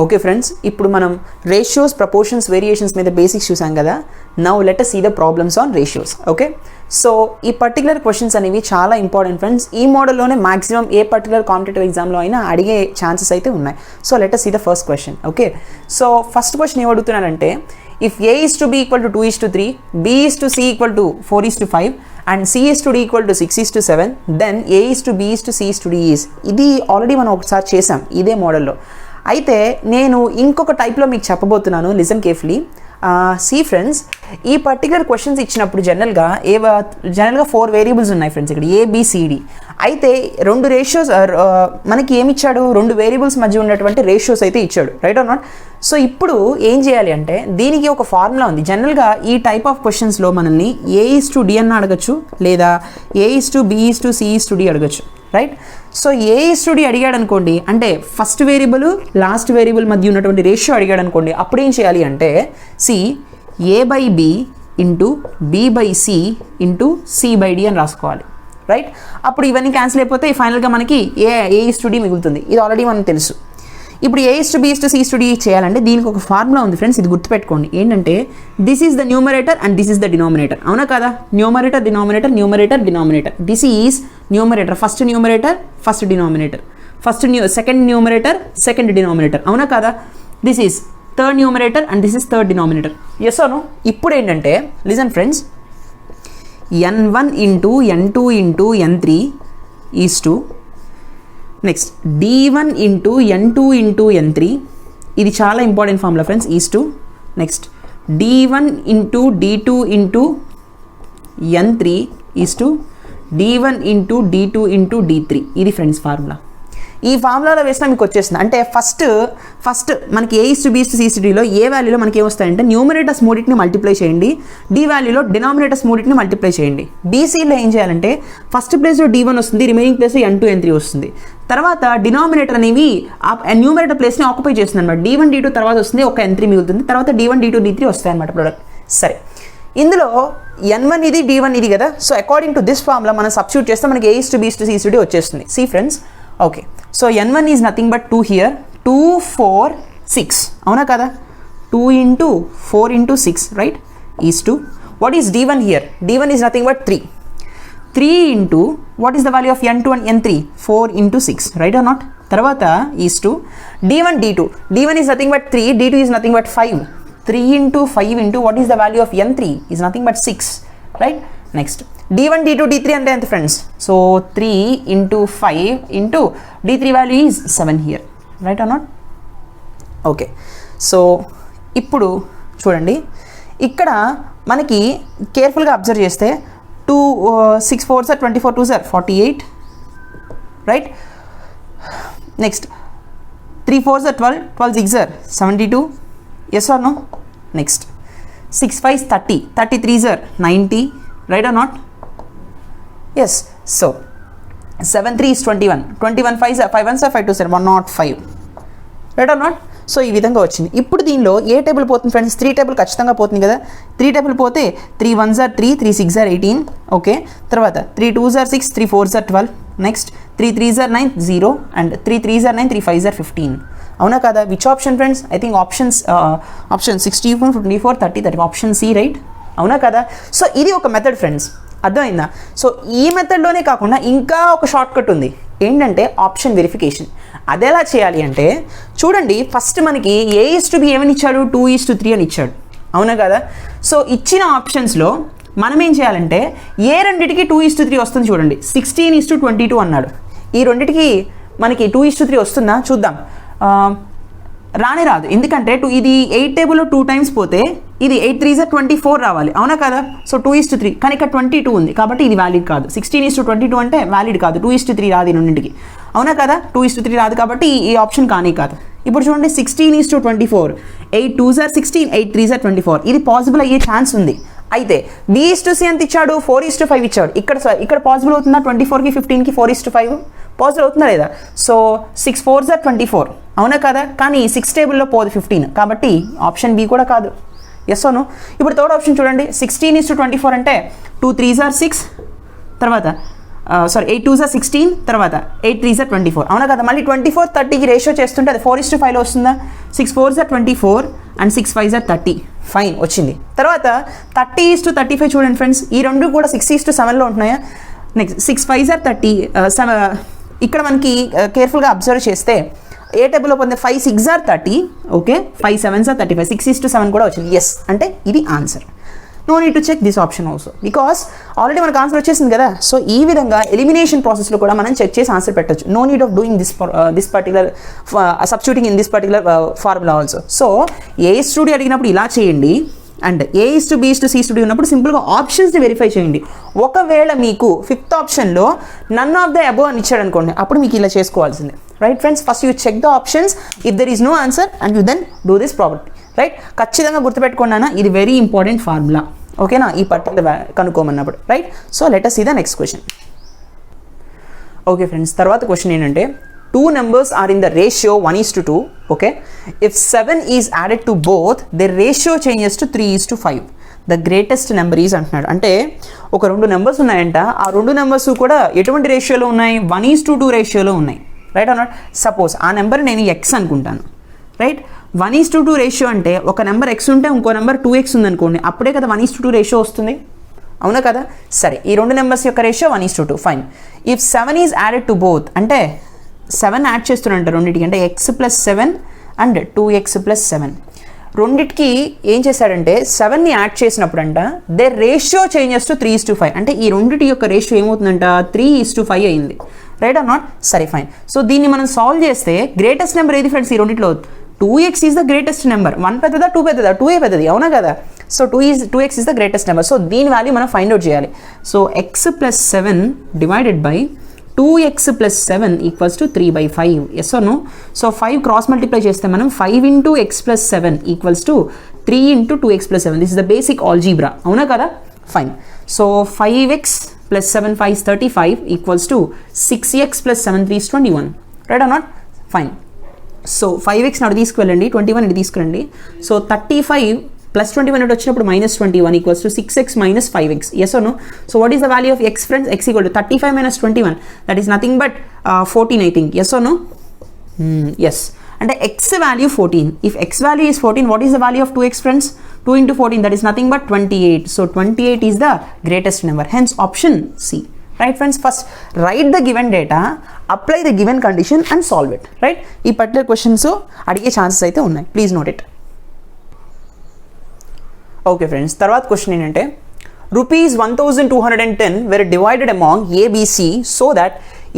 Okay friends, ఇప్పుడు మనం ratios, proportions, variations మీద బేసిక్స్ చూసాం కదా. Now let us see the problems on ratios. Okay, so ఈ పర్టికులర్ క్వశ్చన్స్ అనేవి చాలా ఇంపార్టెంట్ ఫ్రెండ్స్. ఈ మోడల్లోనే మాక్సిమం ఏ పర్టికులర్ కాంపిటేటివ్ ఎగ్జామ్లో అయినా అడిగే ఛాన్సెస్ అయితే ఉన్నాయి. So let us see the first question. Okay, so first question ఏం అడుగుతున్నానంటే, if A is to B equal to 2 is to 3, B is to C equal to 4 is to 5 and C is to D equal to 6 is to 7, then A is to B is to C is to D is. ఇది already మనం ఒకసారి చేసాం ఇదే మోడల్లో. అయితే నేను ఇంకొక టైప్లో మీకు చెప్పబోతున్నాను. Listen carefully. సి ఫ్రెండ్స్, ఈ పర్టికులర్ క్వశ్చన్స్ ఇచ్చినప్పుడు జనరల్గా 4 వేరియబుల్స్ ఉన్నాయి ఫ్రెండ్స్ ఇక్కడ ABCD. అయితే 2 రేషియోస్ మనకి ఏమి ఇచ్చాడు, 2 వేరియబుల్స్ మధ్య ఉన్నటువంటి రేషియోస్ అయితే ఇచ్చాడు, రైట్ ఆర్ నాట్. సో ఇప్పుడు ఏం చేయాలి అంటే, దీనికి ఒక ఫార్ములా ఉంది. జనరల్గా ఈ టైప్ ఆఫ్ క్వశ్చన్స్లో మనల్ని A is to D అని అడగచ్చు, లేదా A is to B is to C is to D అడగచ్చు, right. So A is to D అడిగాడు అనుకోండి, అంటే ఫస్ట్ వేరియబుల్ లాస్ట్ వేరియబుల్ మధ్య ఉన్నటువంటి రేషియో అడిగాడు అనుకోండి, అప్పుడు ఏం చేయాలి అంటే A/B into B/C into C/D అని రాసుకోవాలి, రైట్. అప్పుడు ఇవన్నీ క్యాన్సిల్ అయిపోతే ఫైనల్గా మనకి A is to D మిగులుతుంది. ఇది ఆల్రెడీ మనకు తెలుసు. ఇప్పుడు A is to B is to C is to D చేయాలంటే దీనికి ఒక ఫార్ములా ఉంది ఫ్రెండ్స్, ఇది గుర్తుపెట్టుకోండి. ఏంటంటే this is the numerator and this is the denominator, అవునా కదా. Numerator denominator, numerator denominator. This is numerator, first numerator first denominator, second numerator second denominator, అవునా కదా. This is third numerator and this is third denominator. Yes or no. ఇప్పుడు ఏంటంటే listen friends, N1 into N2 into N3 is to next D1 into N2 into N3, ఇది చాలా important formula friends, is to next D1 into D2 into N3 is to D1 into D2 into D3. ఇది friends formula. ఈ ఫార్ములాలో వేసినా మీకు వచ్చేస్తుంది. అంటే first మనకి A is to B is to C is to Dలో ఏ వాల్యూలో మనకి ఏమొస్తాయంటే న్యూమరేటర్స్ మూడింటిని multiply చేయండి, D వాల్యూలో డినామినేటర్స్ మూడింటిని మల్టిప్లై చేయండి. BCలో ఏం చేయాలంటే ఫస్ట్ ప్లేస్లో D1 వస్తుంది, రిమైనింగ్ ప్లేస్లో N2 N3 వస్తుంది. తర్వాత డినామినేటర్ అనేవి న్యూమరేటర్ ప్లేస్ని ఆక్యుపై చేస్తుంది అనమాట. D1 D2 తర్వాత వస్తుంది, ఒక N3 మిగులుతుంది. తర్వాత D1 D2 D3 వస్తాయి అనమాట ప్రొడక్ట్. సరే, ఇందులో N1 ఇది D1 ఇది కదా. So according to this formula మనం సబ్స్టిట్యూట్ చేస్తే మనకి A is to B is to C is to D వచ్చేస్తుంది. See friends, okay. So N1 is nothing but 2 here, 2 4 6, అవునా కదా. 2 into 4 into 6, right, is to what is D1 here. D1 is nothing but 3. 3 into what is the value of N2 and N3, 4 into 6, right or not. తర్వాత is to D1 D2. D1 is nothing but 3, D2 is nothing but 5. 3 into 5 into what is the value of N3 is nothing but 6, right. Next D1 D2 D3 అంటే ఎంత friends. So 3 into 5 into D3 value is 7 here, right or not. Okay, so ఇప్పుడు చూడండి, ఇక్కడ మనకి కేర్ఫుల్గా observe చేస్తే 6 4s are 24, 2s are 48, right. Next 3 4s are 12, 12 6s are 72, yes or no. Next 6 5s 30, 33s are 90, right or not. Yes, so 7 3 is 21, 21 5s are 5 1s are 5 2s are 105, right or not. So ఈ విధంగా వచ్చింది. ఇప్పుడు దీనిలో ఏ table పోతుంది friends, 3 table ఖచ్చితంగా పోతుంది కదా. 3 table పోతే 3 1s are 3, 3 6s are 18, okay. తర్వాత 3 2s are 6, 3 4s are 12, next 3 3s are 9 0 and 3 3s are 9, 3 5s are 15, అవునా కదా. Which option friends, I think option 64 24 30 30, option C, right, అవునా కదా. సో ఇది ఒక మెథడ్ ఫ్రెండ్స్, అర్థమైందా. సో ఈ మెథడ్లోనే కాకుండా ఇంకా ఒక షార్ట్ కట్ ఉంది, ఏంటంటే ఆప్షన్ వెరిఫికేషన్. అది ఎలా చేయాలి అంటే చూడండి, ఫస్ట్ మనకి A is to B ఏమని ఇచ్చాడు, 2 is to 3 అని ఇచ్చాడు, అవునా కదా. సో ఇచ్చిన ఆప్షన్స్లో మనం ఏం చేయాలంటే ఏ రెండిటికి 2 is to 3 వస్తుంది చూడండి. 16 is to 22 అన్నాడు, ఈ రెండిటికి మనకి 2 is to 3 వస్తుందా చూద్దాం. రానే రాదు, ఎందుకంటే ఇది 8 టేబుల్లో 2 టైమ్స్ పోతే ఇది 8 3s are 24 రావాలి, అవునా కదా. సో 2 is to 3, కానీ ఇక్కడ 22 ఉంది కాబట్టి ఇది వ్యాలిడ్ కాదు. 16 is to 22 అంటే వ్యాలిడ్ కాదు, 2 is to 3 రాదు రెండింటికి, అవునా కదా. 2 is to 3 రాదు కాబట్టి ఈ ఆప్షన్ కానీ కాదు. ఇప్పుడు చూడండి 16 is to 24, 8 2s are 16, 8 3s are 24, ఇది పాసిబుల్ అయ్యే ఛాన్స్ ఉంది. అయితే B is to C ఎంత ఇచ్చాడు, 4 is to 5 ఇచ్చాడు. ఇక్కడ పాసిబుల్ అవుతుందా, 24కి 15కి 4 is to 5 పాసిబుల్ అవుతుందా లేదా. సో 6 4s are 24, అవునా కదా. కానీ 6 టేబుల్లో పోదు 15, కాబట్టి ఆప్షన్ బి కూడా కాదు, ఎస్ ఓ నో. ఇప్పుడు థర్డ్ ఆప్షన్ చూడండి, 16 is to 24 అంటే 2 3s are 6, తర్వాత సారీ 8 2s 16 తర్వాత 8 3s 24 అవునా కదా. మళ్ళీ 24 30కి రేషియో చేస్తుంటే అది 4:5లో వస్తుందా. 6 4s 24 అండ్ 6 5s 30 ఫైన్ వచ్చింది. తర్వాత 30:35 చూడండి ఫ్రెండ్స్, ఈ రెండు కూడా 6:7లో ఉంటున్నాయా. నెక్స్ట్ 6 5s 30 ఇక్కడ మనకి కేర్ఫుల్గా అబ్జర్వ్ చేస్తే ఏ టేబుల్లో పొందే 5 6s 30 ఓకే 5 7s 35 6:7 కూడా వచ్చింది. ఎస్ అంటే ఇది answer. No need to check this option also because already మనకు ఆన్సర్ వచ్చేసింది కదా. సో ఈ విధంగా ఎలిమినేషన్ ప్రాసెస్లో కూడా మనం చెక్ చేసి ఆన్సర్ పెట్టచ్చు. No need of doing this particular substituting in this particular formula also. So ఏ స్టూడియో అడిగినప్పుడు ఇలా చేయండి అండ్ A:B:C ఉన్నప్పుడు సింపుల్గా ఆప్షన్స్ని వెరిఫై చేయండి. ఒకవేళ మీకు 5th ఆప్షన్లో నన్ ఆఫ్ ద అబోవ్ అని ఇచ్చాడు అనుకోండి, అప్పుడు మీకు ఇలా చేసుకోవాల్సిందే. Right friends, first you check the options, if there is no answer and you then do this property. Right, ఖచ్చితంగా గుర్తుపెట్టుకున్నానా, ఇది వెరీ ఇంపార్టెంట్ ఫార్ములా ఓకేనా ఈ పర్టికులర్ కనుక్కోమన్నప్పుడు. Right, so let us see the next question. Okay friends, తర్వాత question ఏంటంటే 2 numbers are in the ratio 1:2 okay. If 7 is added to both, their ratio changes to 3:5. The greatest number is అంటున్నాడు. అంటే ఒక 2 numbers ఉన్నాయంట, ఆ 2 numbers కూడా ఎటువంటి రేషియోలో ఉన్నాయి, 1:2 రేషియోలో ఉన్నాయి. రైట్ అన్నమాట. సపోజ్ ఆ నెంబర్ నేను ఎక్స్ అనుకుంటాను. రైట్, 1:2 రేషియో అంటే ఒక నెంబర్ ఎక్స్ ఉంటే ఇంకో నెంబర్ 2x ఉందనుకోండి, అప్పుడే కదా 1:2 రేషియో వస్తుంది, అవునా కదా. సరే, ఈ 2 నెంబర్స్ యొక్క ratio 1:2 fine. If 7 is added to both, అంటే 7 యాడ్ చేస్తున్నంట రెండింటికి, అంటే x+7 అండ్ 2x+7 రెండింటికి ఏం చేశాడంటే 7ని యాడ్ చేసినప్పుడు అంట దే రేషియో చేంజెస్ టు 3:5, అంటే ఈ రెండింటి యొక్క రేషియో ఏమవుతుందంట 3:5 అయింది. Right or not. సరే ఫైన్. సో దీన్ని మనం సాల్వ్ చేస్తే గ్రేటెస్ట్ నెంబర్ ఏది ఫ్రెండ్స్ ఈ రెండింటిలో, 2x is the greatest number. 1 పెద్దదా 2 పెద్దదా, 2 పెద్దది, అవునా కదా. So 2x is the greatest number. So దీని వాల్యూ మనం ఫైండ్ అవుట్ చేయాలి. So x+7 divided by 2x+7 equals to 3/5. Yes or no. So 5 cross multiply చేస్తే మనం 5 × x+7 equals to 3 × 2x+7. This is the basic algebra, అవునా కదా. Fine. So 5x+7 5 35 equals to 6x+7 3 21. Right or not. Fine. So 5x నాడు తీసుకువెళ్ళండి, 21 ఇటు తీసుకురండి. So 35 + 21 వచ్చినప్పుడు -21 equals to 6x - 5x. Yes or no. So what is the value of x friends, x equal to 35 - 21, that is nothing but 14 I think. Yes or no. Yes, అంటే x value 14. If x value is 14, what is the value of 2x friends, 2 × 14 that is nothing but 28. So 28 is the greatest number, hence option C. Right friends, first right the given data, apply the given condition and solve it. Right, ఈ particular questions అడిగే chances అయితే ఉన్నాయి, please note it. Okay friends, తర్వాత question ఏంటంటే ₹1,210 were divided among A, B, C so that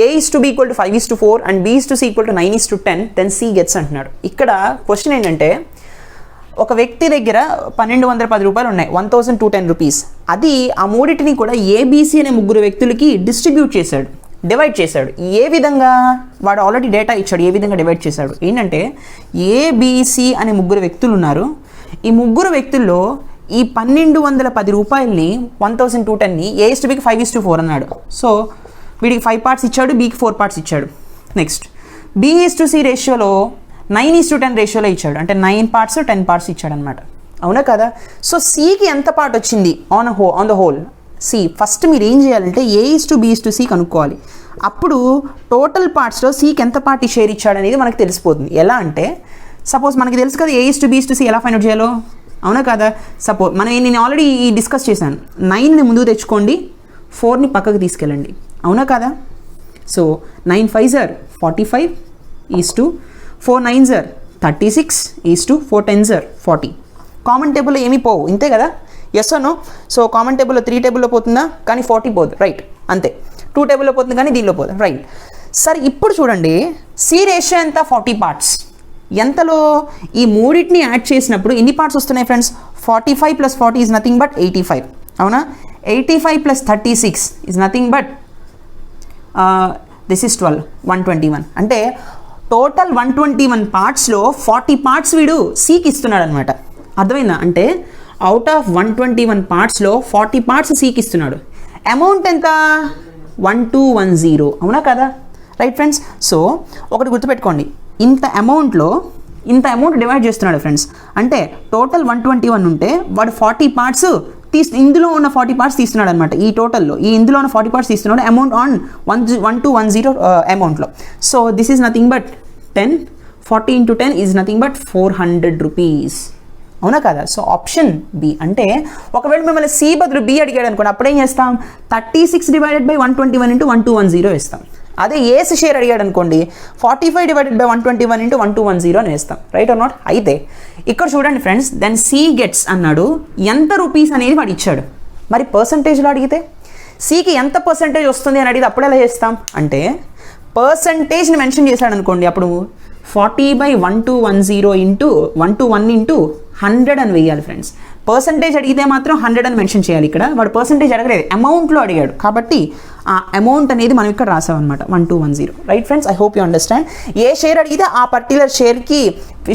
A is to be equal to 5:4 and B is to C equal to 9:10, then C gets అంటున్నాడు. ఇక్కడ question ఏంటంటే ఒక వ్యక్తి దగ్గర ₹1,210 ఉన్నాయి, 1,210 rupees. అది ఆ మూడింటిని కూడా ABC అనే 3 వ్యక్తులకి డిస్ట్రిబ్యూట్ చేశాడు, డివైడ్ చేశాడు. ఏ విధంగా, వాడు ఆల్రెడీ డేటా ఇచ్చాడు, ఏ విధంగా డివైడ్ చేశాడు ఏంటంటే ABC అనే 3 వ్యక్తులు ఉన్నారు. ఈ 3 వ్యక్తుల్లో ఈ ₹1,210ని 1,210ని A:2Bకి 5:4 అన్నాడు. సో వీడికి 5 పార్ట్స్ ఇచ్చాడు, Bకి 4 పార్ట్స్ ఇచ్చాడు. నెక్స్ట్ B:C రేషియోలో 9:10 రేషియోలో ఇచ్చాడు, అంటే 9 పార్ట్స్ 10 పార్ట్స్ ఇచ్చాడు అనమాట, అవునా కదా. సో Cకి ఎంత పార్ట్ వచ్చింది on the whole. See first మీరు ఏం చేయాలంటే A:B:C కనుక్కోవాలి. అప్పుడు టోటల్ పార్ట్స్లో Cకి ఎంత పార్ట్ షేర్ ఇచ్చాడు అనేది మనకు తెలిసిపోతుంది. ఎలా అంటే సపోజ్ మనకి తెలుసు కదా A:B:C ఎలా ఫైండ్ అవుట్ చేయాలో, అవునా కదా. సపోజ్ నేను ఆల్రెడీ డిస్కస్ చేశాను. 9ని ముందుకు తెచ్చుకోండి, 4ని పక్కకు తీసుకెళ్ళండి, అవునా కదా. So 9 5s 45 4 9s 36 4 10s 40. Common టేబుల్లో ఏమీ పోవు, ఇంతే కదా. Yes no. సో కామన్ టేబుల్లో 3 టేబుల్లో పోతుందా, కానీ 40 పోదు, రైట్. అంతే. 2 టేబుల్లో పోతుంది, కానీ దీనిలో పోదు, రైట్. సరే ఇప్పుడు చూడండి, C రేషియో ఎంత 40 పార్ట్స్. ఎంతలో ఈ మూడింటిని యాడ్ చేసినప్పుడు ఎన్ని పార్ట్స్ వస్తున్నాయి ఫ్రెండ్స్, 45 + 40 ఈజ్ నథింగ్ బట్ 85, అవునా. 85 + 36 is nothing but this is 12 121. అంటే టోటల్ 121 పార్ట్స్లో 40 పార్ట్స్ వీడు Cకి ఇస్తున్నాడు అనమాట. అర్థమైందా. అంటే అవుట్ ఆఫ్ 121 పార్ట్స్లో 40 పార్ట్స్ Cకి ఇస్తున్నాడు. అమౌంట్ ఎంత 1210, అవునా కదా. Right friends. సో ఒకటి గుర్తుపెట్టుకోండి, ఇంత అమౌంట్ డివైడ్ చేస్తున్నాడు ఫ్రెండ్స్. అంటే టోటల్ 121 ఉంటే వాడు 40 పార్ట్స్ ఇందులో ఉన్న 40 పార్ట్స్ తీస్తున్నాడు అనమాట. ఈ టోటల్లో ఇందులో ఉన్న 40 పార్ట్స్ తీస్తున్నాడు అమౌంట్ ఆన్ 1210 అమౌంట్లో. So this is nothing but 10, 40 into 10 is nothing but 400 rupees. అవునా కదా? So option B. అంటే ఒకవేళ మిమ్మల్ని సి బదులు బి అడిగాడు అనుకోండి, అప్పుడేం చేస్తాం, 36 divided by 121 into 1210 వేస్తాం. అదే ఏస్ షేర్ అడిగాడు అనుకోండి, 45 divided by 121 into 1210 అని వేస్తాం. Right or not? అయితే ఇక్కడ చూడండి ఫ్రెండ్స్, దెన్ సి గెట్స్ అన్నాడు, ఎంత రూపీస్ అనేది వాడు ఇచ్చాడు. మరి పర్సంటేజ్లో అడిగితే సికి ఎంత పర్సంటేజ్ వస్తుంది అని అడిగితే అప్పుడు ఎలా చేస్తాం అంటే, పర్సంటేజ్ని మెన్షన్ చేశాడు అనుకోండి, అప్పుడు 40 by 1210 into 121 into 100 అని వేయాలి ఫ్రెండ్స్. పర్సంటేజ్ అడిగితే మాత్రం 100 అని మెన్షన్ చేయాలి. ఇక్కడ వాడు పర్సంటేజ్ అడగలేదు, అమౌంట్లో అడిగాడు కాబట్టి ఆ అమౌంట్ అనేది మనం ఇక్కడ రాసామన్నమాట 1210. Right friends, I hope you understand. A share అడిగితే ఆ పర్టికులర్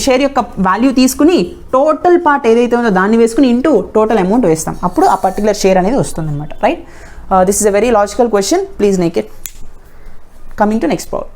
షేర్ యొక్క వాల్యూ తీసుకుని టోటల్ పార్ట్ ఏదైతే ఉందో దాన్ని వేసుకుని ఇంటూ టోటల్ అమౌంట్ వేస్తాం, అప్పుడు ఆ పర్టికులర్ షేర్ అనేది వస్తుంది అనమాట. Right, this is a very logical question, please make it. Coming to next problem.